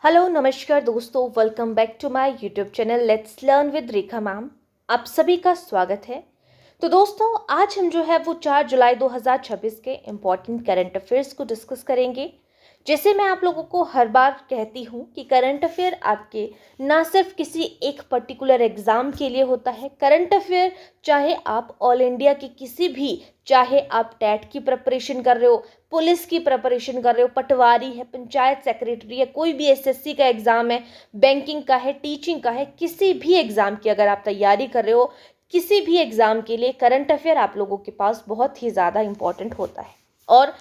Hello नमस्कार दोस्तों, welcome back to my YouTube channel let's learn with Rekha ma'am. आप सभी का स्वागत है। तो दोस्तों, आज हम जो है वो 4 जुलाई 2026 के इम्पॉर्टेंट करंट अफेयर्स को डिस्कस करेंगे। जैसे मैं आप लोगों को हर बार कहती हूँ कि करंट अफेयर आपके ना सिर्फ किसी एक पर्टिकुलर एग्ज़ाम के लिए होता है। करंट अफेयर चाहे आप ऑल इंडिया की किसी भी, चाहे आप टेट की प्रिपरेशन कर रहे हो, पुलिस की प्रिपरेशन कर रहे हो, पटवारी है, पंचायत सेक्रेटरी है, कोई भी एसएससी का एग्ज़ाम है, बैंकिंग का है, टीचिंग का है, किसी भी एग्ज़ाम की अगर आप तैयारी कर रहे हो, किसी भी एग्ज़ाम के लिए करंट अफेयर आप लोगों के पास बहुत ही ज़्यादा इंपॉर्टेंट होता है। और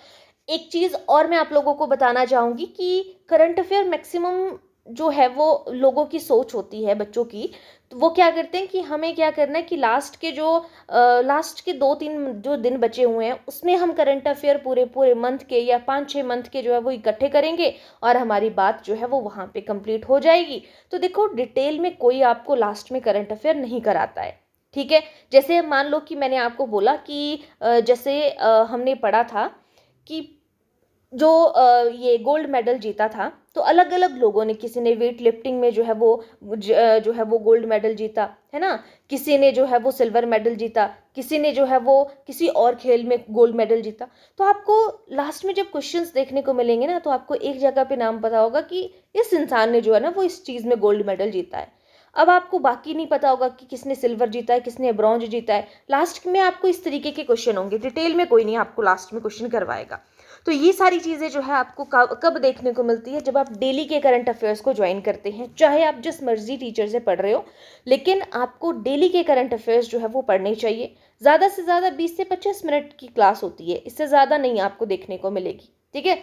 एक चीज़ और मैं आप लोगों को बताना चाहूँगी कि करंट अफेयर मैक्सिमम जो है वो लोगों की सोच होती है, बच्चों की। तो वो क्या करते हैं कि हमें क्या करना है कि लास्ट के 2-3 जो दिन बचे हुए हैं उसमें हम करंट अफेयर पूरे पूरे मंथ के या 5-6 मंथ के जो है वो इकट्ठे करेंगे और हमारी बात जो है वो वहाँ पे कंप्लीट हो जाएगी। तो देखो, डिटेल में कोई आपको लास्ट में करंट अफेयर नहीं कराता है, ठीक है। जैसे मान लो कि मैंने आपको बोला कि जैसे हमने पढ़ा था कि जो ये गोल्ड मेडल जीता था, तो अलग अलग लोगों ने, किसी ने वेट लिफ्टिंग में जो है वो जो है वो गोल्ड मेडल जीता है ना, किसी ने जो है वो सिल्वर मेडल जीता, किसी ने जो है वो किसी और खेल में गोल्ड मेडल जीता। तो आपको लास्ट में जब क्वेश्चंस देखने को मिलेंगे ना, तो आपको एक जगह पे नाम पता होगा कि इस इंसान ने जो है ना वो इस चीज़ में गोल्ड मेडल जीता है। अब आपको बाकी नहीं पता होगा कि किसने सिल्वर जीता है, किसने ब्रॉन्ज जीता है। लास्ट में आपको इस तरीके के क्वेश्चन होंगे, डिटेल में कोई नहीं आपको लास्ट में क्वेश्चन करवाएगा। तो ये सारी चीज़ें जो है आपको कब देखने को मिलती है, जब आप डेली के करंट अफेयर्स को ज्वाइन करते हैं। चाहे आप जिस मर्जी टीचर से पढ़ रहे हो, लेकिन आपको डेली के करंट अफेयर्स जो है वो पढ़ने चाहिए। ज़्यादा से ज़्यादा 20 से 25 मिनट की क्लास होती है, इससे ज़्यादा नहीं आपको देखने को मिलेगी, ठीक है।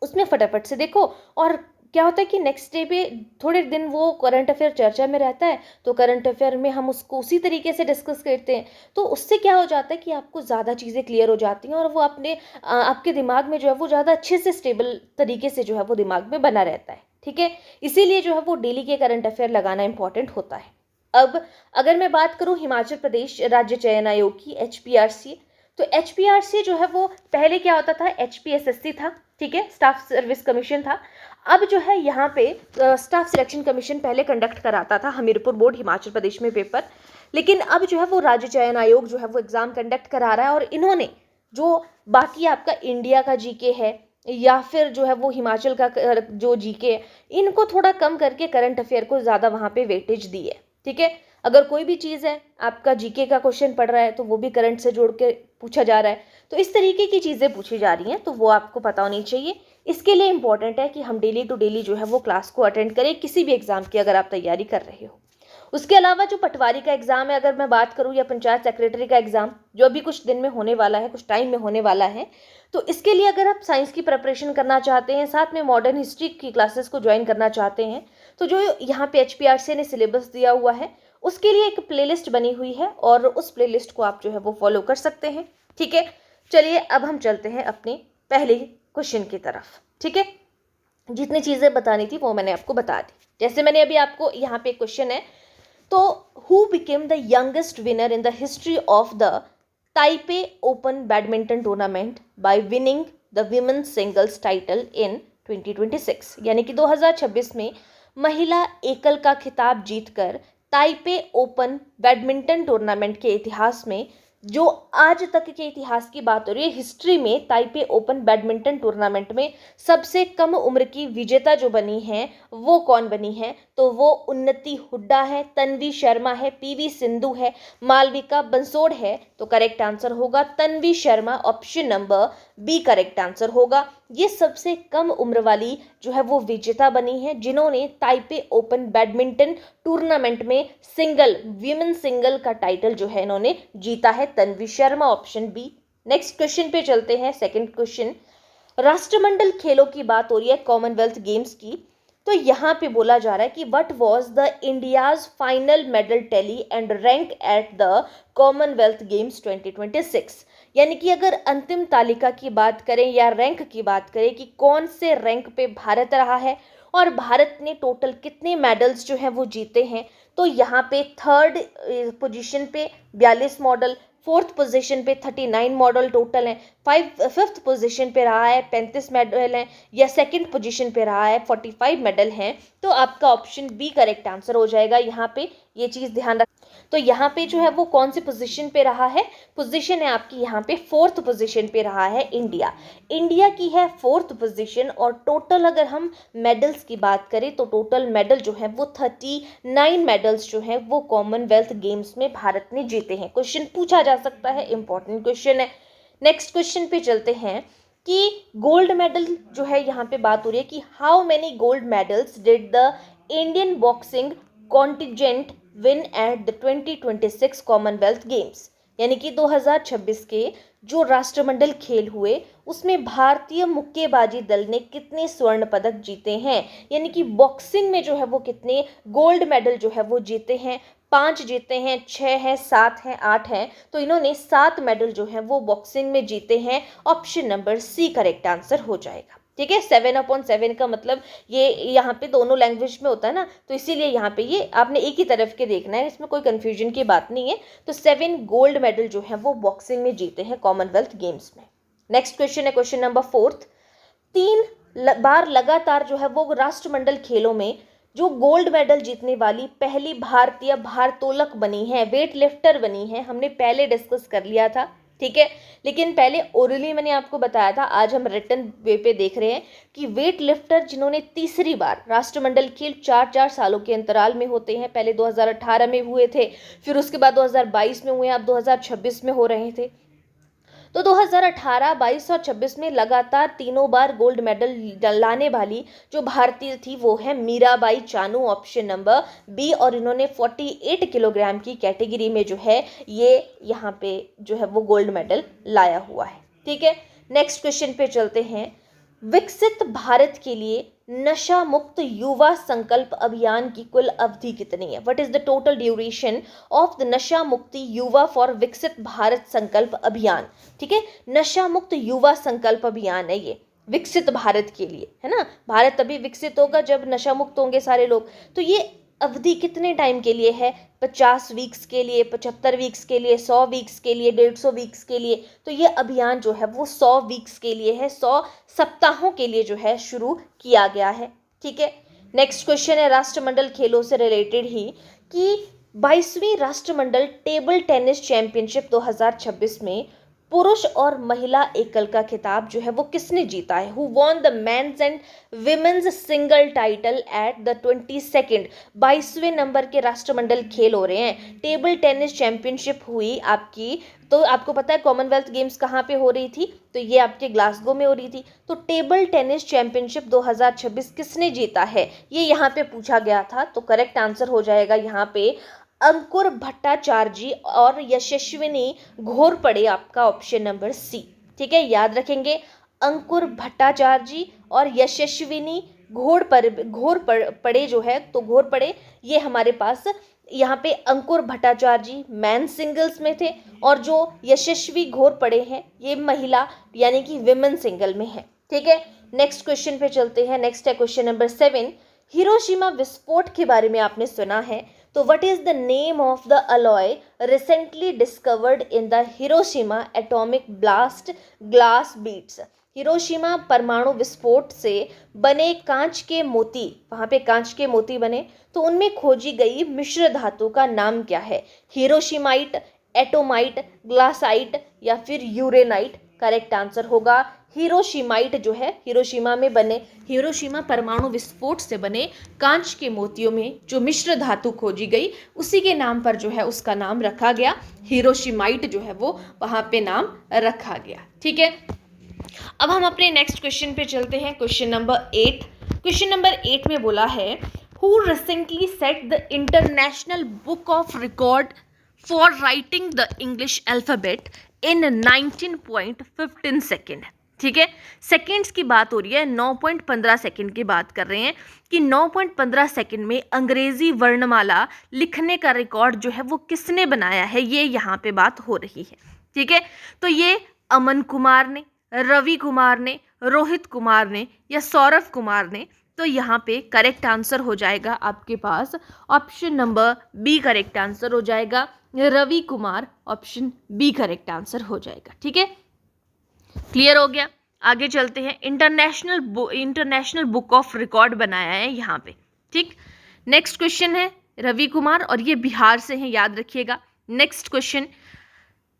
उसमें फटाफट से देखो। और क्या होता है कि नेक्स्ट डे पे थोड़े दिन वो करंट अफेयर चर्चा में रहता है, तो करंट अफेयर में हम उसको उसी तरीके से डिस्कस करते हैं। तो उससे क्या हो जाता है कि आपको ज़्यादा चीज़ें क्लियर हो जाती हैं और वो आपके दिमाग में जो है वो ज़्यादा अच्छे से स्टेबल तरीके से जो है वो दिमाग में बना रहता है, ठीक है। इसीलिए जो है वो डेली के करंट अफेयर लगाना इंपॉर्टेंट होता है। अब अगर मैं बात करूं हिमाचल प्रदेश राज्य चयन आयोग की, एचपीआरसी, तो एचपीआरसी जो है वो पहले क्या होता था, एचपीएसएससी था, ठीक है, स्टाफ सर्विस कमीशन था। अब जो है यहाँ पे स्टाफ सिलेक्शन कमीशन पहले कंडक्ट कराता था, हमीरपुर बोर्ड हिमाचल प्रदेश में पेपर। लेकिन अब जो है वो राज्य चयन आयोग जो है वो एग्ज़ाम कंडक्ट करा रहा है, और इन्होंने जो बाकी आपका इंडिया का जीके है या फिर जो है वो हिमाचल का जो जीके है, इनको थोड़ा कम करके करंट अफेयर को ज़्यादा वहाँ पे वेटेज दी है, ठीक है। अगर कोई भी चीज़ है, आपका जीके का क्वेश्चन पढ़ रहा है, तो वो भी करंट से जोड़ के पूछा जा रहा है। तो इस तरीके की चीज़ें पूछी जा रही हैं, तो वो आपको पता होनी चाहिए। इसके लिए इंपॉर्टेंट है कि हम डेली टू डेली जो है वो क्लास को अटेंड करें, किसी भी एग्ज़ाम की अगर आप तैयारी कर रहे हो। उसके अलावा जो पटवारी का एग्ज़ाम है अगर मैं बात करूं, या पंचायत सेक्रेटरी का एग्ज़ाम जो अभी कुछ दिन में होने वाला है, कुछ टाइम में होने वाला है, तो इसके लिए अगर आप साइंस की प्रिपरेशन करना चाहते हैं, साथ में मॉडर्न हिस्ट्री की क्लासेस को ज्वाइन करना चाहते हैं, तो जो यहाँ पे एचपीआरसी ने सिलेबस दिया हुआ है, उसके लिए एक प्लेलिस्ट बनी हुई है और उस प्लेलिस्ट को आप जो है वो फॉलो कर सकते हैं, ठीक है। चलिए अब हम चलते हैं अपने पहले क्वेश्चन की तरफ, ठीक है। जितनी चीज़ें बतानी थी वो मैंने आपको बता दी। जैसे मैंने अभी आपको यहाँ पे क्वेश्चन है, तो who became the youngest winner in the history of the Taipei open badminton tournament bye winning the women's singles title in 2026, यानी कि 2026 में महिला एकल का खिताब जीतकर ताइपे ओपन बैडमिंटन टूर्नामेंट के इतिहास में, जो आज तक के इतिहास की बात हो रही है, हिस्ट्री में ताइपे ओपन बैडमिंटन टूर्नामेंट में सबसे कम उम्र की विजेता जो बनी है वो कौन बनी है, तो वो उन्नति हुड्डा है, तन्वी शर्मा है, पीवी सिंधु है, मालविका बंसोड़ है। तो करेक्ट आंसर होगा Tanvi Sharma, option number B correct answer होगा। ये सबसे कम उम्र वाली जो है वो विजेता बनी है, जिन्होंने ताइपे ओपन बैडमिंटन टूर्नामेंट में सिंगल, विमेन सिंगल का टाइटल जो है इन्होंने जीता है, Tanvi Sharma, option B. Next question पे चलते हैं, सेकंड क्वेश्चन। राष्ट्रमंडल खेलों की बात हो रही है, कॉमनवेल्थ गेम्स की। तो यहाँ पे बोला जा रहा है कि what was the India's final medal tally and rank at the Commonwealth games 2026, यानी कि अगर अंतिम तालिका की बात करें या रैंक की बात करें कि कौन से रैंक पे भारत रहा है और भारत ने टोटल कितने मेडल्स जो हैं वो जीते हैं, तो यहाँ पे थर्ड पोजीशन पे 42 मॉडल, फोर्थ पोजीशन पे 39 मॉडल टोटल हैं, फिफ्थ पोजीशन पे रहा है 35 मेडल हैं, या सेकंड पोजीशन पे रहा है 45 मेडल हैं, तो आपका ऑप्शन बी करेक्ट आंसर हो जाएगा। यहाँ पे ये चीज़ ध्यान रख। तो यहाँ पे जो है वो कौन सी पोजीशन पे रहा है, पोजीशन है आपकी यहाँ पे फोर्थ पोजीशन पे रहा है इंडिया। इंडिया की है फोर्थ पोजीशन, और टोटल अगर हम मेडल्स की बात करें तो टोटल मेडल जो है वो 39 मेडल्स जो है वो कॉमनवेल्थ गेम्स में भारत ने जीते हैं। क्वेश्चन पूछा जा सकता है, इंपॉर्टेंट क्वेश्चन है। नेक्स्ट क्वेश्चन पे चलते हैं कि गोल्ड मेडल जो है, यहाँ पे बात हो रही है कि how many gold medals did the Indian boxing contingent win at the 2026 Commonwealth games. यानी कि 2026 के जो राष्ट्रमंडल खेल हुए उसमें भारतीय मुक्केबाजी दल ने कितने स्वर्ण पदक जीते हैं, यानी कि बॉक्सिंग में जो है वो कितने गोल्ड मेडल जो है वो जीते हैं। 5 जीते हैं, 6 हैं, 7 हैं, 8 हैं, तो इन्होंने 7 मेडल जो है वो बॉक्सिंग में जीते हैं। Option number C correct answer हो जाएगा। ठीक है, 7/7 का मतलब ये यहाँ पे दोनों लैंग्वेज में होता है ना, तो इसीलिए यहाँ पे ये आपने एक ही तरफ के देखना है, इसमें कोई कंफ्यूजन की बात नहीं है। तो 7 गोल्ड मेडल जो है वो बॉक्सिंग में जीते हैं कॉमनवेल्थ गेम्स में। नेक्स्ट क्वेश्चन है क्वेश्चन नंबर 4। 3 बार लगातार जो है वो राष्ट्रमंडल खेलों में जो गोल्ड मेडल जीतने वाली पहली भारतीय भारोत्तोलक बनी है, वेट लिफ्टर बनी है। हमने पहले डिस्कस कर लिया था, ठीक है, लेकिन पहले ओरली मैंने आपको बताया था, आज हम रिटन वे पे देख रहे हैं कि वेट लिफ्टर जिन्होंने तीसरी बार राष्ट्रमंडल खेल 4-4 सालों के अंतराल में होते हैं। पहले 2018 में हुए थे, फिर उसके बाद 2022 में हुए, अब 2026 में हो रहे थे। तो 2018, 22 और 26 में लगातार तीनों बार गोल्ड मेडल लाने वाली जो भारतीय थी वो है Mirabai Chanu, option number B. और इन्होंने 48 किलोग्राम की कैटेगरी में जो है ये यहाँ पे जो है वो गोल्ड मेडल लाया हुआ है। ठीक है, नेक्स्ट क्वेश्चन पे चलते हैं। विकसित भारत के लिए नशा मुक्त युवा संकल्प अभियान की कुल अवधि कितनी है? What is the total duration of the नशा मुक्ति युवा फॉर विकसित भारत संकल्प अभियान? ठीक है, नशा मुक्त युवा संकल्प अभियान है ये, विकसित भारत के लिए, है ना। भारत तभी विकसित होगा जब नशा मुक्त होंगे सारे लोग। तो ये अवधि कितने टाइम के लिए है? 50 वीक्स के लिए, 75 वीक्स के लिए, 100 वीक्स के लिए, 150 वीक्स के लिए। तो ये अभियान जो है वो 100 वीक्स के लिए है, 100 सप्ताहों के लिए जो है शुरू किया गया है। ठीक है, नेक्स्ट क्वेश्चन है राष्ट्रमंडल खेलों से रिलेटेड ही कि 22वीं राष्ट्रमंडल टेबल टेनिस चैंपियनशिप 2026 में पुरुष और महिला एकल का खिताब जो है वो किसने जीता है? Who won the men's and women's single title at the 22nd 22वें नंबर के राष्ट्रमंडल खेल हो रहे हैं। टेबल टेनिस चैंपियनशिप हुई आपकी, तो आपको पता है कॉमनवेल्थ गेम्स कहाँ पे हो रही थी? तो ये आपके ग्लासगो में हो रही थी। तो टेबल टेनिस चैंपियनशिप 2026 किसने जीता है, ये यहाँ पे पूछा गया था। तो करेक्ट आंसर हो जाएगा यहाँ पे अंकुर भट्टाचार्य और यशस्विनी घोरपड़े, आपका ऑप्शन नंबर सी। ठीक है, याद रखेंगे, अंकुर भट्टाचार्य और यशस्विनी घोरपड़े जो है, तो घोरपड़े ये हमारे पास यहाँ पे अंकुर भट्टाचार्य मैन सिंगल्स में थे, और जो यशस्वी घोरपड़े हैं ये महिला यानी कि विमेन सिंगल में है। ठीक है, नेक्स्ट क्वेश्चन पे चलते हैं। नेक्स्ट है क्वेश्चन नंबर 7। हिरोशिमा विस्फोट के बारे में आपने सुना है, तो what is the name of the alloy recently discovered in the Hiroshima atomic blast glass beats? Hiroshima परमाणु विस्फोट से बने कांच के मोती, वहाँ पे कांच के मोती बने, तो उनमें खोजी गई मिश्र धातु का नाम क्या है? हिरोशिमाइट, एटोमाइट, ग्लासाइट या फिर यूरेनाइट? करेक्ट आंसर होगा हिरोशिमाइट जो है, हिरोशिमा में बने, हिरोशिमा परमाणु विस्फोट से बने कांच के मोतियों में जो मिश्र धातु खोजी गई उसी के नाम पर जो है उसका नाम रखा गया, हिरोशिमाइट जो है वो वहाँ पे नाम रखा गया। ठीक है, अब हम अपने नेक्स्ट क्वेश्चन पे चलते हैं, क्वेश्चन नंबर 8। क्वेश्चन नंबर 8 में बोला है who recently set the international book of record for writing the English alphabet in 19.15 second? ठीक है, सेकेंड्स की बात हो रही है, 9.15 सेकेंड की बात कर रहे हैं कि 9.15 सेकेंड में अंग्रेजी वर्णमाला लिखने का रिकॉर्ड जो है वो किसने बनाया है, ये यहाँ पे बात हो रही है। ठीक है, तो ये अमन कुमार ने, रवि कुमार ने, रोहित कुमार ने या सौरभ कुमार ने? तो यहाँ पे करेक्ट आंसर हो जाएगा आपके पास option number B correct answer हो जाएगा। Ravi Kumar, option B correct answer हो जाएगा। ठीक है, क्लियर हो गया। आगे चलते हैं। इंटरनेशनल बुक ऑफ रिकॉर्ड बनाया है यहाँ पे। ठीक, नेक्स्ट क्वेश्चन है रवि कुमार और ये बिहार से हैं, याद रखिएगा। Next question,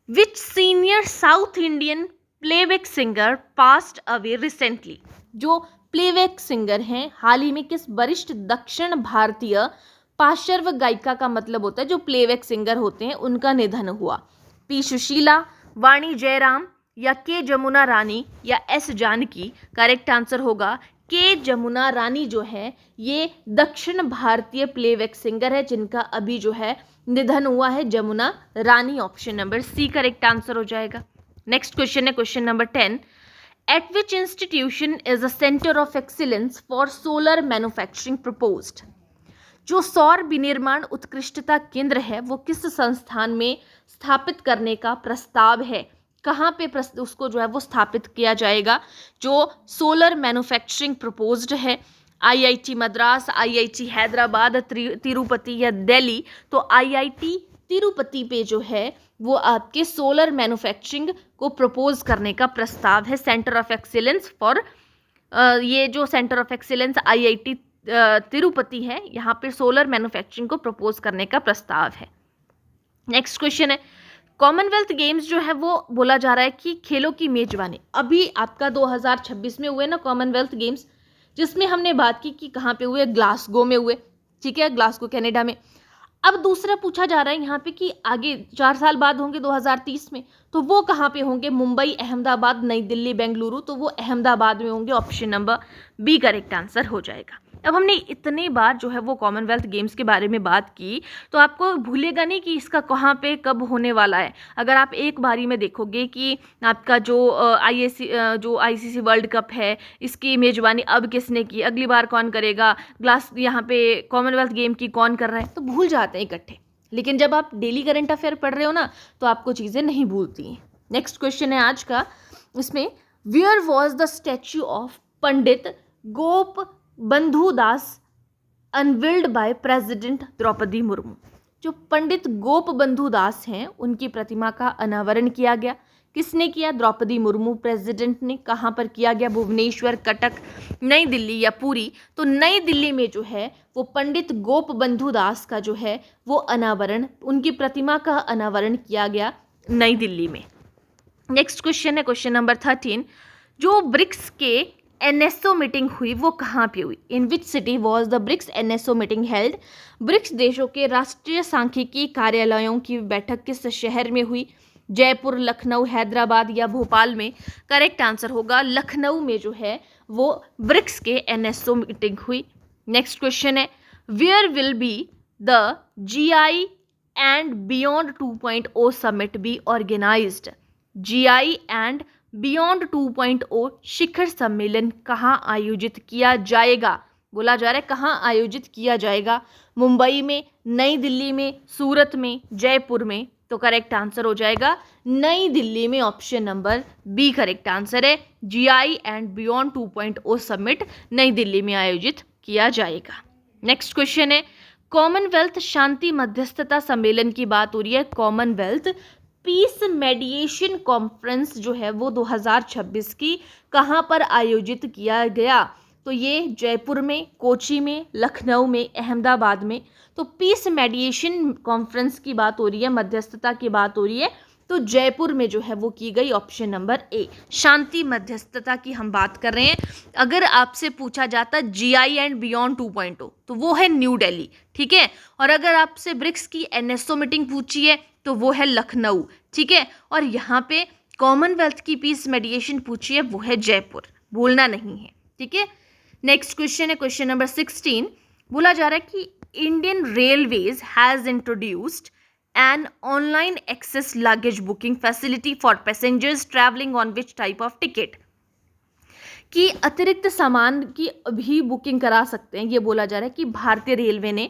which senior South Indian playback singer passed away recently. जो प्लेबैक सिंगर हैं, हाल ही में किस वरिष्ठ दक्षिण भारतीय पार्श्व गायिका का मतलब होता है जो प्लेबैक सिंगर होते हैं, उनका निधन हुआ। पी सुशीला, वाणी जयराम या के जमुना रानी या एस जानकी। करेक्ट आंसर होगा के जमुना रानी जो है ये दक्षिण भारतीय प्लेबैक सिंगर है जिनका अभी जो है निधन हुआ है, Jamuna Rani. Option number C correct answer हो जाएगा। नेक्स्ट क्वेश्चन है question number 10, at which institution is a centre of excellence for solar manufacturing proposed. जो सौर विनिर्माण उत्कृष्टता केंद्र है वो किस संस्थान में स्थापित करने का प्रस्ताव है, कहाँ पे उसको जो है वो स्थापित किया जाएगा। जो सोलर मैन्युफैक्चरिंग प्रपोज्ड है, आईआईटी मद्रास, आईआईटी हैदराबाद, तिरुपति या दिल्ली। तो आईआईटी तिरुपति पे जो है वो आपके सोलर मैन्युफैक्चरिंग को प्रपोज करने का प्रस्ताव है। सेंटर ऑफ एक्सीलेंस फॉर ये जो centre of excellence IIT Tirupati है, यहाँ पे सोलर मैन्युफैक्चरिंग को प्रपोज करने का प्रस्ताव है। नेक्स्ट क्वेश्चन है, कॉमनवेल्थ गेम्स जो है वो बोला जा रहा है कि खेलों की मेजबानी अभी आपका 2026 में हुए ना कॉमनवेल्थ गेम्स, जिसमें हमने बात की कि कहाँ पे हुए, ग्लासगो में हुए। ठीक है, ग्लासगो कनाडा में। अब दूसरा पूछा जा रहा है यहाँ पे कि आगे 4 साल बाद होंगे 2030 में, तो वो कहाँ पे होंगे, मुंबई, अहमदाबाद, नई दिल्ली, बेंगलुरु। तो वो अहमदाबाद में होंगे। Option number B correct answer हो जाएगा। अब हमने इतनी बार जो है वो कॉमनवेल्थ गेम्स के बारे में बात की, तो आपको भूलेगा नहीं कि इसका कहाँ पे कब होने वाला है। अगर आप एक बारी में देखोगे कि आपका जो आईसीसी वर्ल्ड कप है, इसकी मेजबानी अब किसने की, अगली बार कौन करेगा, यहाँ पे कॉमनवेल्थ गेम की कौन कर रहा है, तो भूल जाते हैं इकट्ठे। लेकिन जब आप डेली करंट अफेयर पढ़ रहे हो ना, तो आपको चीज़ें नहीं भूलती हैं। नेक्स्ट क्वेश्चन है आज का, इसमें where was the statue of Pandit Gopabandhu Das unveiled by president Droupadi Murmu. जो पंडित गोप बंधु दास हैं उनकी प्रतिमा का अनावरण किया गया। किसने किया, द्रौपदी मुर्मू प्रेसिडेंट ने। कहाँ पर किया गया, भुवनेश्वर, कटक, नई दिल्ली या पुरी। तो नई दिल्ली में जो है वो पंडित गोप बंधु दास का जो है वो अनावरण, उनकी प्रतिमा का अनावरण किया गया नई दिल्ली में। नेक्स्ट क्वेश्चन है क्वेश्चन नंबर 13, जो ब्रिक्स के एनएसओ मीटिंग हुई वो कहाँ पे हुई, in which city was the BRICS NSO meeting held. BRICS देशों के राष्ट्रीय सांख्यिकी कार्यालयों की बैठक किस शहर में हुई, जयपुर, लखनऊ, हैदराबाद या भोपाल में। करेक्ट आंसर होगा लखनऊ में जो है वो ब्रिक्स के एनएसओ मीटिंग हुई। नेक्स्ट क्वेश्चन है, where will be the GI and beyond 2.0 summit be organised. GI and beyond 2.0 शिखर सम्मेलन कहाँ आयोजित किया जाएगा, बोला जा रहा है कहाँ आयोजित किया जाएगा, मुंबई में, नई दिल्ली में, सूरत में, जयपुर में। तो करेक्ट आंसर हो जाएगा नई दिल्ली में। Option number B correct answer है, जीआई एंड बियॉन्ड 2.0 समिट नई दिल्ली में आयोजित किया जाएगा। नेक्स्ट क्वेश्चन है, कॉमनवेल्थ शांति मध्यस्थता सम्मेलन की बात हो रही है। कॉमनवेल्थ पीस मेडिएशन कॉन्फ्रेंस जो है वो 2026 की कहाँ पर आयोजित किया गया, तो ये जयपुर में, कोची में, लखनऊ में, अहमदाबाद में। तो पीस मेडिएशन कॉन्फ्रेंस की बात हो रही है, मध्यस्थता की बात हो रही है, तो जयपुर में जो है वो की गई। ऑप्शन नंबर ए, शांति मध्यस्थता की हम बात कर रहे हैं। अगर आपसे पूछा जाता जीआई एंड बियॉन्ड 2.0 तो वो है न्यू दिल्ली। ठीक है, और अगर आपसे ब्रिक्स की एनएसओ मीटिंग पूछी है तो वो है लखनऊ। ठीक है, और यहाँ पे कॉमनवेल्थ की पीस मेडिएशन पूछी है वो है जयपुर, भूलना नहीं है। ठीक है, नेक्स्ट क्वेश्चन है क्वेश्चन नंबर 16, बोला जा रहा है कि Indian Railways has introduced an online excess luggage booking facility for passengers travelling on which type of ticket. कि अतिरिक्त सामान की भी बुकिंग करा सकते हैं। ये बोला जा रहा है कि भारतीय रेलवे ने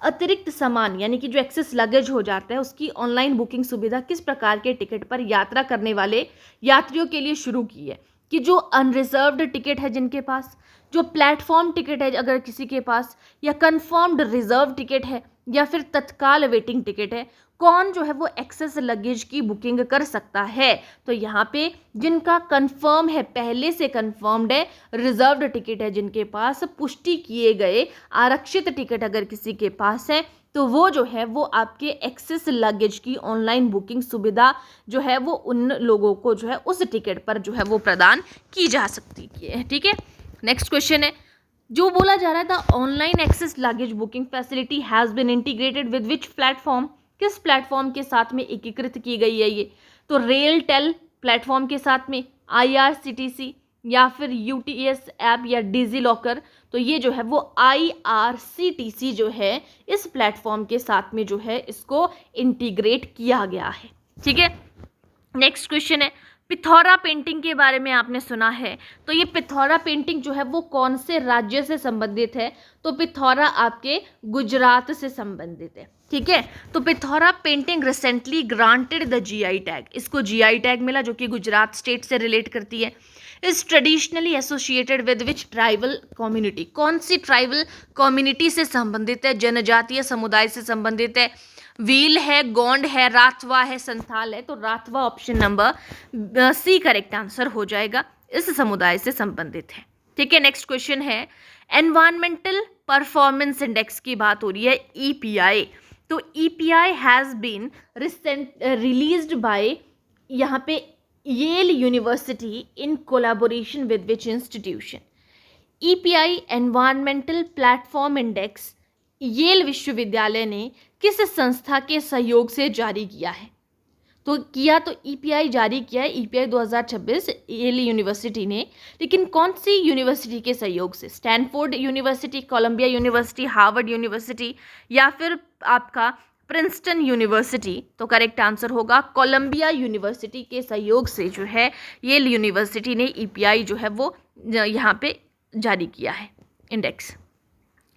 अतिरिक्त सामान यानी कि जो एक्सेस लगेज हो जाता है उसकी ऑनलाइन बुकिंग सुविधा किस प्रकार के टिकट पर यात्रा करने वाले यात्रियों के लिए शुरू की है। कि जो अनरिजर्व्ड टिकट है जिनके पास, जो प्लेटफॉर्म टिकट है अगर किसी के पास, या कंफर्म्ड रिजर्व टिकट है, या फिर तत्काल वेटिंग टिकट है, कौन जो है वो एक्सेस लगेज की बुकिंग कर सकता है? तो यहाँ पे जिनका कंफर्म है, पहले से कंफर्म्ड है, रिजर्व्ड टिकट है, जिनके पास पुष्टि किए गए आरक्षित टिकट अगर किसी के पास है, तो वो जो है वो आपके एक्सेस लगेज की ऑनलाइन बुकिंग सुविधा जो है वो उन लोगों को जो है उस टिकट पर जो है वो प्रदान की जा सकती है। ठीक है, नेक्स्ट क्वेश्चन है, जो बोला जा रहा था online excess luggage booking facility has been integrated with which platform, किस प्लेटफॉर्म के साथ में एकीकृत की गई है ये? तो रेल टेल प्लेटफॉर्म के साथ में, IRCTC या फिर UTS ऐप या डिजी लॉकर। तो ये जो है वो IRCTC जो है इस प्लेटफॉर्म के साथ में जो है इसको इंटीग्रेट किया गया है। ठीक है, नेक्स्ट क्वेश्चन है, पिथौरा पेंटिंग के बारे में आपने सुना है, तो ये पिथौरा पेंटिंग जो है वो कौन से राज्य से संबंधित है? तो पिथौरा आपके गुजरात से संबंधित है। ठीक है, तो Pithora painting recently granted the GI tag, इसको GI टैग मिला जो कि गुजरात स्टेट से रिलेट करती है। Is traditionally associated with which tribal community, कौन सी ट्राइबल कम्युनिटी से संबंधित है, जनजातीय समुदाय से संबंधित है? व्हील है, गोंड है, राथवा है, संथाल है। तो Rathwa option number C correct answer हो जाएगा, इस समुदाय से संबंधित है। ठीक है, नेक्स्ट क्वेश्चन है, एनवायरमेंटल परफॉर्मेंस इंडेक्स की बात हो रही है, EPI। तो EPI has been released by यहाँ पे Yale University in collaboration with which institution? EPI environmental platform index Yale विश्वविद्यालय ने किस संस्था के सहयोग से जारी किया है? तो EPI जारी किया है EPI 2026 येल यूनिवर्सिटी ने, लेकिन कौन सी यूनिवर्सिटी के सहयोग से? Stanford University, Columbia University, Harvard University या फिर आपका प्रिंसटन यूनिवर्सिटी? तो करेक्ट आंसर होगा कोलंबिया यूनिवर्सिटी के सहयोग से जो है येल यूनिवर्सिटी ने EPI जो है वो यहाँ पे जारी किया है इंडेक्स।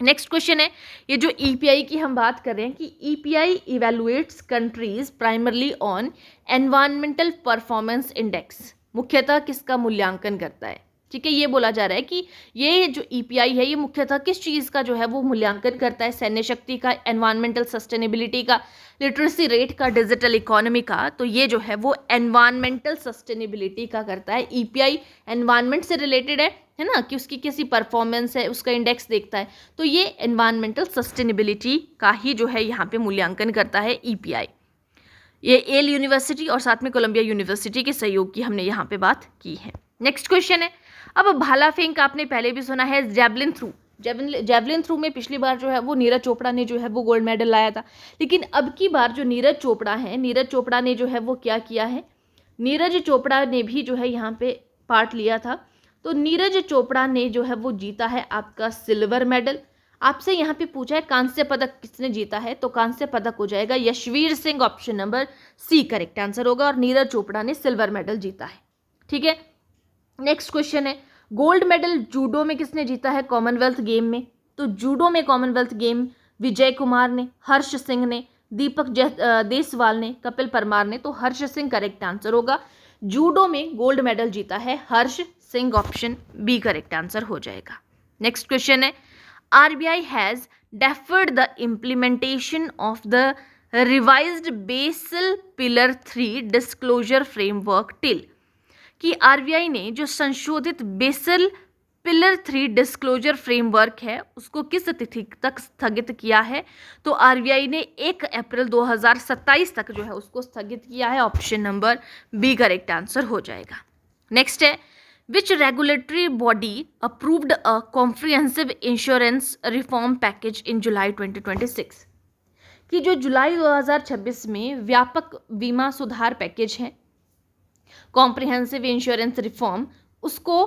नेक्स्ट क्वेश्चन है, ये जो EPI की हम बात कर रहे हैं कि EPI evaluates countries primarily on environmental performance index, मुख्यतः किसका मूल्यांकन करता है? ठीक है, ये बोला जा रहा है कि ये जो EPI है ये मुख्यतः किस चीज़ का जो है वो मूल्यांकन करता है? सैन्य शक्ति का, एनवायरमेंटल सस्टेनेबिलिटी का, लिटरेसी रेट का, डिजिटल इकोनॉमी का। तो ये जो है वो एनवायरमेंटल सस्टेनेबिलिटी का करता है। EPI एनवायरमेंट से रिलेटेड है ना, कि उसकी कैसी परफॉर्मेंस है उसका इंडेक्स देखता है, तो ये एनवायरमेंटल सस्टेनेबिलिटी का ही जो है यहाँ पे मूल्यांकन करता है EPI। ये येल यूनिवर्सिटी और साथ में कोलंबिया यूनिवर्सिटी के सहयोग की हमने यहाँ पे बात की है। नेक्स्ट क्वेश्चन है, अब भाला फेंक आपने पहले भी सुना है, जैवलिन थ्रू, जैवलिन थ्रू में पिछली बार जो है वो नीरज चोपड़ा ने जो है वो गोल्ड मेडल लाया था, लेकिन अब की बार जो नीरज चोपड़ा ने जो है वो क्या किया है? नीरज चोपड़ा ने भी जो है यहाँ पे पार्ट लिया था। तो नीरज चोपड़ा ने जो है वो जीता है आपका सिल्वर मेडल। आपसे यहाँ पे पूछा है कांस्य पदक किसने जीता है, तो कांस्य पदक हो जाएगा Yashveer Singh, option number C correct answer होगा, और नीरज चोपड़ा ने सिल्वर मेडल जीता है। ठीक है, नेक्स्ट क्वेश्चन है, गोल्ड मेडल जूडो में किसने जीता है कॉमनवेल्थ गेम में? तो जूडो में कॉमनवेल्थ गेम विजय कुमार ने, हर्ष सिंह ने, दीपक देसवाल ने, कपिल परमार ने। तो हर्ष सिंह करेक्ट आंसर होगा, जूडो में गोल्ड मेडल जीता है Harsh Singh, option B correct answer हो जाएगा। नेक्स्ट क्वेश्चन है, RBI has deferred the implementation of the revised Basel pillar 3 disclosure framework till, कि RBI ने जो संशोधित बेसल पिलर 3 डिस्क्लोजर फ्रेमवर्क है उसको किस तिथि तक स्थगित किया है? तो RBI ने 1 अप्रैल 2027 तक जो है उसको स्थगित किया है, option number B correct answer हो जाएगा। नेक्स्ट है, which regulatory body approved a comprehensive insurance reform package in July 2026, कि जो जुलाई 2026 में व्यापक बीमा सुधार पैकेज है कॉम्प्रिहेंसिव इंश्योरेंस रिफॉर्म, उसको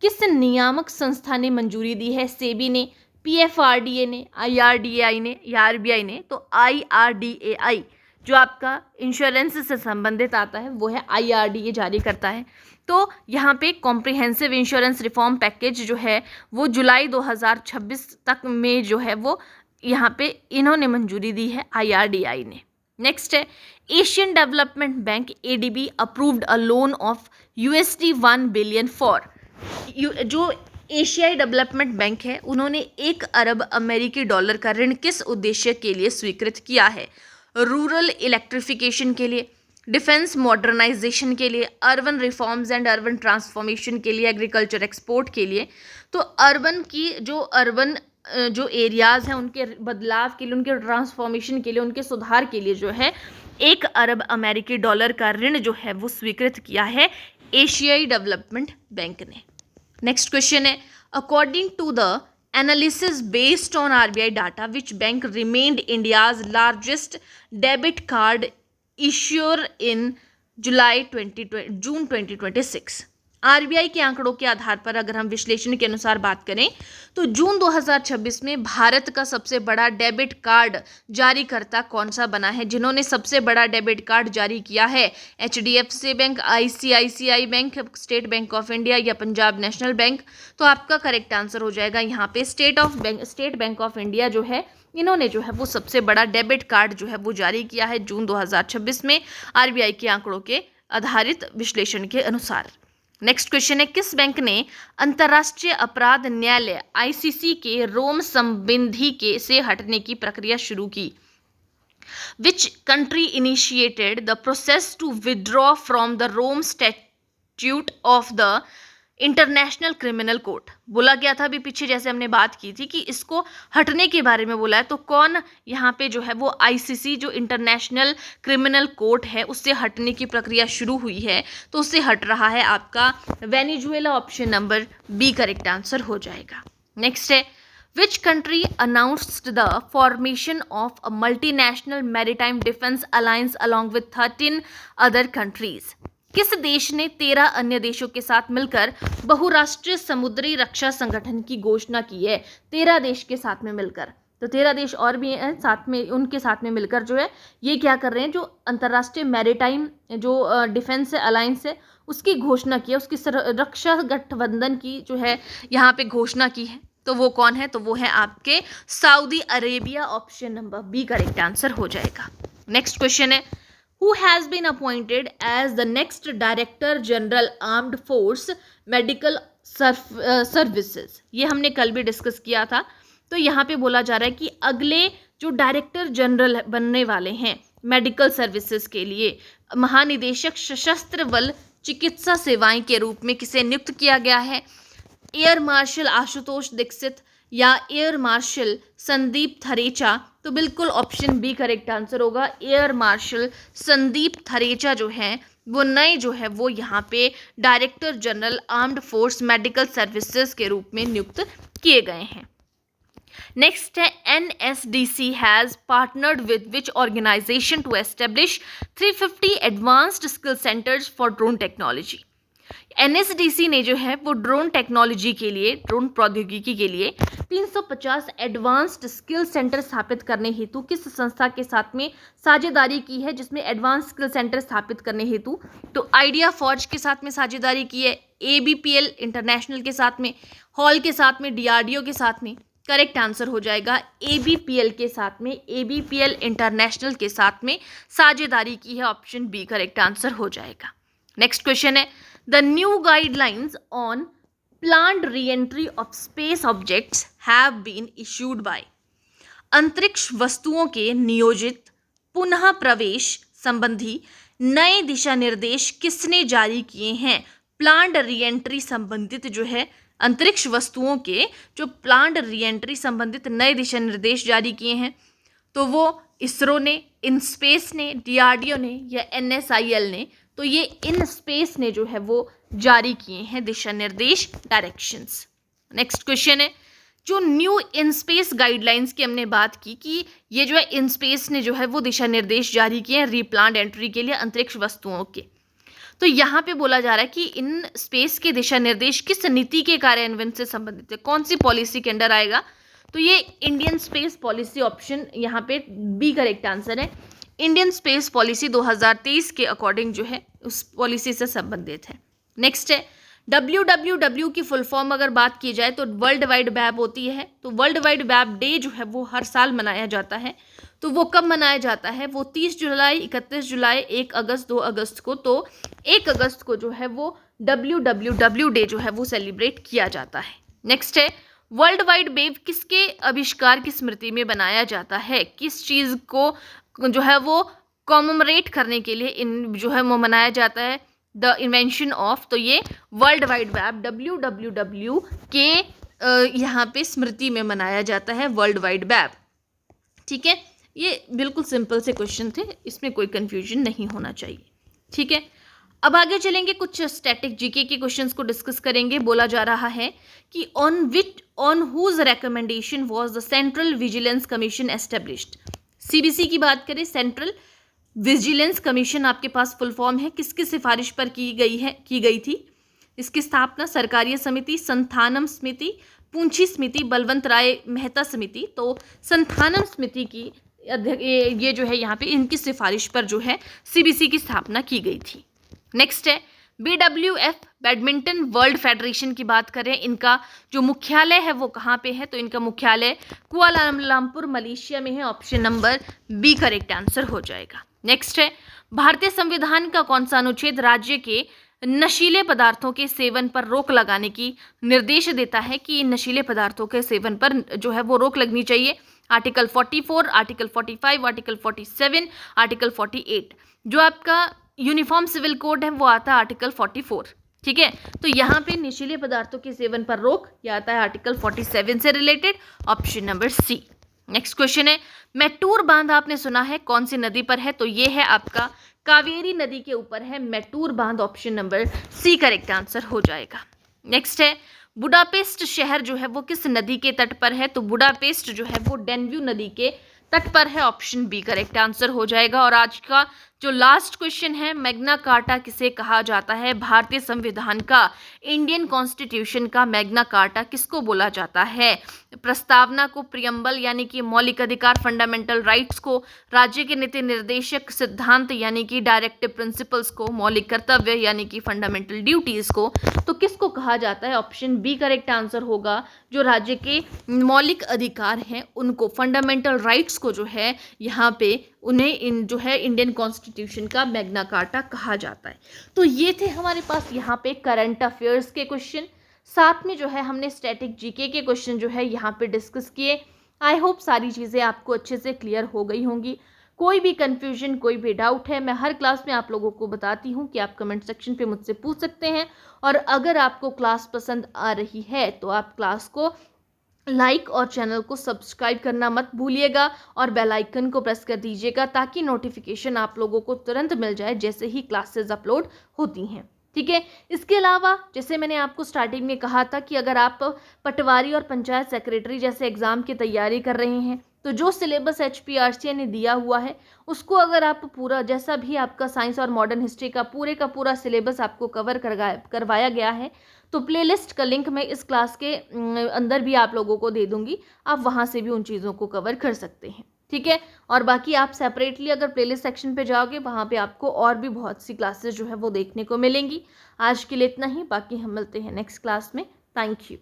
किस नियामक संस्था ने मंजूरी दी है? सेबी ने, PFRDA ने, IRDAI ने या RBI ने? तो IRDAI जो आपका इंश्योरेंस से संबंधित आता है वो है IRDA जारी करता है। तो यहाँ पे कॉम्प्रिहेंसिव इंश्योरेंस रिफॉर्म पैकेज जो है वो जुलाई 2026 तक में जो है वो यहाँ पे इन्होंने मंजूरी दी है, IRDAI ने। नेक्स्ट है, Asian development bank ADB approved a loan of $1 billion for, जो एशियाई डेवलपमेंट बैंक है, उन्होंने 1 अरब अमेरिकी डॉलर का ऋण किस उद्देश्य के लिए स्वीकृत किया है? रूरल इलेक्ट्रिफिकेशन के लिए, डिफेंस मॉडर्नाइजेशन के लिए, urban reforms and urban transformation के लिए, एग्रीकल्चर एक्सपोर्ट के लिए। तो अर्बन जो एरियाज हैं उनके बदलाव के लिए, उनके ट्रांसफॉर्मेशन के लिए, उनके सुधार के लिए जो है 1 अरब अमेरिकी डॉलर का ऋण जो है वो स्वीकृत किया है एशियाई डेवलपमेंट बैंक ने। नेक्स्ट क्वेश्चन है, according to the analysis based on RBI data which bank remained India's largest debit card issuer in June 2026। RBI के आंकड़ों के आधार पर अगर हम विश्लेषण के अनुसार बात करें तो जून 2026 में भारत का सबसे बड़ा डेबिट कार्ड जारीकर्ता कौन सा बना है? जिन्होंने सबसे बड़ा डेबिट कार्ड जारी किया है, HDFC bank, ICICI bank, state bank of India या पंजाब नेशनल बैंक? तो आपका करेक्ट आंसर हो जाएगा यहाँ पे स्टेट बैंक ऑफ इंडिया जो है, इन्होंने जो है वो सबसे बड़ा डेबिट कार्ड जो है वो जारी किया है जून 2026 में आरबीआई के आंकड़ों के आधारित विश्लेषण के अनुसार। नेक्स्ट क्वेश्चन है, किस बैंक ने अंतर्राष्ट्रीय अपराध न्यायालय आईसीसी के रोम संबंधी के से हटने की प्रक्रिया शुरू की? Which country initiated the process to withdraw from the Rome Statute of the International Criminal Court? बोला गया था अभी पीछे जैसे हमने बात की थी कि इसको हटने के बारे में बोला है, तो कौन यहाँ पे जो है वो आईसीसी जो इंटरनेशनल क्रिमिनल कोर्ट है उससे हटने की प्रक्रिया शुरू हुई है? तो उससे हट रहा है आपका Venezuela, option number B correct answer हो जाएगा। नेक्स्ट है, which country announced the formation of a multinational maritime defence alliance along with 13 other countries? किस देश ने 13 अन्य देशों के साथ मिलकर बहुराष्ट्रीय समुद्री रक्षा संगठन की घोषणा की है? 13 देश के साथ में मिलकर, तो 13 देश और भी हैं साथ में, उनके साथ में मिलकर जो है ये क्या कर रहे हैं, जो अंतर्राष्ट्रीय मैरीटाइम जो डिफेंस अलायंस है उसकी घोषणा की है, उसकी रक्षा गठबंधन की जो है यहाँ पे घोषणा की है। तो वो कौन है? तो वो है आपके Saudi Arabia, option number B correct answer हो जाएगा। नेक्स्ट क्वेश्चन है, who has been appointed as the next Director General Armed Force Medical Services? ये हमने कल भी डिस्कस किया था। तो यहाँ पे बोला जा रहा है कि अगले जो डायरेक्टर जनरल बनने वाले हैं मेडिकल सर्विसेज के लिए, महानिदेशक सशस्त्र बल चिकित्सा सेवाएं के रूप में किसे नियुक्त किया गया है? एयर मार्शल आशुतोष दीक्षित या एयर मार्शल संदीप थरेचा? तो बिल्कुल ऑप्शन बी करेक्ट आंसर होगा। एयर मार्शल संदीप थरेचा जो है वो नए जो है वो यहाँ पे director general armed force medical services के रूप में नियुक्त किए गए हैं। नेक्स्ट है, NSDC has partnered with which organisation to establish 350 advanced skill centres for drone technology? NSDC ने जो है वो ड्रोन टेक्नोलॉजी के लिए, ड्रोन प्रौद्योगिकी के लिए 350 एडवांस्ड स्किल सेंटर स्थापित करने हेतु किस संस्था के साथ में साझेदारी की है? जिसमें एडवांस स्किल सेंटर स्थापित करने हेतु तो आइडिया फॉर्ज के साथ में साझेदारी की है, एबीपीएल इंटरनेशनल के साथ में, हॉल के साथ में, डीआरडीओ के साथ में? करेक्ट आंसर हो जाएगा एबीपीएल के साथ में, एबीपीएल इंटरनेशनल के साथ में साझेदारी की है, ऑप्शन बी करेक्ट आंसर हो जाएगा। नेक्स्ट क्वेश्चन है, the new guidelines on planned re-entry of space objects have been issued by? अंतरिक्ष वस्तुओं के नियोजित पुनः प्रवेश संबंधी नए दिशा निर्देश किसने जारी किए हैं? प्लान्ड री-एंट्री संबंधित जो है अंतरिक्ष वस्तुओं के जो प्लान्ड री-एंट्री संबंधित नए दिशा निर्देश जारी किए हैं, तो वो इसरो ने, इनस्पेस ने, डीआरडीओ ने या एनएसआईएल ने? तो ये इन स्पेस ने जो है वो जारी किए हैं दिशा निर्देश, डायरेक्शंस। नेक्स्ट क्वेश्चन है, जो न्यू इन स्पेस गाइडलाइंस की हमने बात की कि ये जो है इन स्पेस ने जो है वो दिशा निर्देश जारी किए हैं रीप्लान्ड एंट्री के लिए अंतरिक्ष वस्तुओं के। तो यहाँ पे बोला जा रहा है कि इन स्पेस के दिशा निर्देश किस नीति के कार्यान्वयन से संबंधित है, कौन सी पॉलिसी के अंडर आएगा? तो ये इंडियन स्पेस पॉलिसी, ऑप्शन यहाँ पे बी करेक्ट आंसर है। इंडियन स्पेस पॉलिसी 2023 के अकॉर्डिंग जो है उस पॉलिसी से संबंधित है। नेक्स्ट है, WWW की फुल फॉर्म अगर बात की जाए तो वर्ल्ड वाइड वेब होती है। तो वर्ल्ड वाइड वेब डे जो है वो हर साल मनाया जाता है। तो वो कब मनाया जाता है? वो 30 जुलाई, 31 जुलाई, 1 अगस्त, 2 अगस्त को। तो 1 अगस्त को जो है वो WWW डे जो है वो सेलिब्रेट किया जाता है। नेक्स्ट है वर्ल्ड वाइड वेब किसके आविष्कार की स्मृति में बनाया जाता है, किस चीज को जो है वो कॉमेमोरेट करने के लिए जो है वो मनाया जाता है, द इन्वेंशन ऑफ, तो ये वर्ल्ड वाइड वेब WWW के यहाँ पे स्मृति में मनाया जाता है वर्ल्ड वाइड वेब। ठीक है, ये बिल्कुल सिंपल से क्वेश्चन थे, इसमें कोई कंफ्यूजन नहीं होना चाहिए। ठीक है, अब आगे चलेंगे, कुछ स्टैटिक जीके के क्वेश्चंस को डिस्कस करेंगे। बोला जा रहा है कि on whose recommendation was the central vigilance commission established. CBC की बात करें, सेंट्रल विजिलेंस कमीशन आपके पास फुल फॉर्म है, किसकी सिफारिश पर की गई थी। इसकी स्थापना सरकारीय समिति, संथानम समिति, पूंछी समिति, बलवंत राय मेहता समिति, तो संथानम समिति की ये जो है यहाँ पे इनकी सिफारिश पर जो है सीबीसी की स्थापना की गई थी। नेक्स्ट है BWF बैडमिंटन वर्ल्ड फेडरेशन की बात करें, इनका जो मुख्यालय है वो कहाँ पे है, तो इनका मुख्यालय कुआलालंपुर मलेशिया में है। Option number B correct answer हो जाएगा। नेक्स्ट है भारतीय संविधान का कौन सा अनुच्छेद राज्य के नशीले पदार्थों के सेवन पर रोक लगाने की निर्देश देता है कि नशीले पदार्थों के सेवन पर जो है वो रोक लगनी चाहिए। Article 44, article 45, article 47, article 48। जो आपका यूनिफॉर्म सिविल कोड है वो आता है आर्टिकल 44। ठीक है, तो यहाँ पे नशीले पदार्थों के सेवन पर रोक यह आता है आर्टिकल 47 से related, option number C. Next question है मैटूर बांध आपने सुना है कौन सी नदी पर है, तो ये है आपका कावेरी नदी के ऊपर है मैटूर बांध, option number C correct answer हो जाएगा। नेक्स्ट है बुडापेस्ट शहर जो है वो किस नदी के तट पर है, तो बुडापेस्ट जो है वो डेन्यू नदी के तट पर है, ऑप्शन बी करेक्ट आंसर हो जाएगा। और आज का जो लास्ट क्वेश्चन है मैग्ना कार्टा किसे कहा जाता है, भारतीय संविधान का, इंडियन कॉन्स्टिट्यूशन का मैग्ना कार्टा किसको बोला जाता है। प्रस्तावना को, प्रियम्बल यानी कि मौलिक अधिकार फंडामेंटल राइट्स को, राज्य के नीति निर्देशक सिद्धांत यानी कि डायरेक्टिव प्रिंसिपल्स को, मौलिक कर्तव्य यानी कि फंडामेंटल ड्यूटीज को, तो किसको कहा जाता है, ऑप्शन बी करेक्ट आंसर होगा। जो राज्य के मौलिक अधिकार हैं उनको, फंडामेंटल राइट्स को जो है यहाँ पे उन्हें जो है इंडियन कॉन्स्टिट्यूशन का मैग्ना कार्टा कहा जाता है। तो ये थे हमारे पास यहाँ पे करंट अफेयर्स के क्वेश्चन, साथ में जो है हमने स्टैटिक जीके के क्वेश्चन जो है यहाँ पे डिस्कस किए। आई होप सारी चीज़ें आपको अच्छे से क्लियर हो गई होंगी। कोई भी कन्फ्यूजन, कोई भी डाउट है, मैं हर क्लास में आप लोगों को बताती हूँ कि आप कमेंट सेक्शन पे मुझसे पूछ सकते हैं। और अगर आपको क्लास पसंद आ रही है तो आप क्लास को लाइक और चैनल को सब्सक्राइब करना मत भूलिएगा और बेल आइकन को प्रेस कर दीजिएगा ताकि नोटिफिकेशन आप लोगों को तुरंत मिल जाए जैसे ही क्लासेस अपलोड होती हैं। ठीक है, इसके अलावा जैसे मैंने आपको स्टार्टिंग में कहा था कि अगर आप पटवारी और पंचायत सेक्रेटरी जैसे एग्ज़ाम की तैयारी कर रहे हैं तो जो सिलेबस HPRCA ने दिया हुआ है उसको अगर आप पूरा, जैसा भी आपका साइंस और मॉडर्न हिस्ट्री का पूरा सिलेबस आपको कवर करवाया गया है, तो प्लेलिस्ट का लिंक मैं इस क्लास के अंदर भी आप लोगों को दे दूंगी, आप वहाँ से भी उन चीज़ों को कवर कर सकते हैं। ठीक है, और बाकी आप सेपरेटली अगर प्लेलिस्ट सेक्शन पे जाओगे वहाँ पे आपको और भी बहुत सी क्लासेस जो है वो देखने को मिलेंगी। आज के लिए इतना ही, बाकी हम मिलते हैं नेक्स्ट क्लास में। Thank you.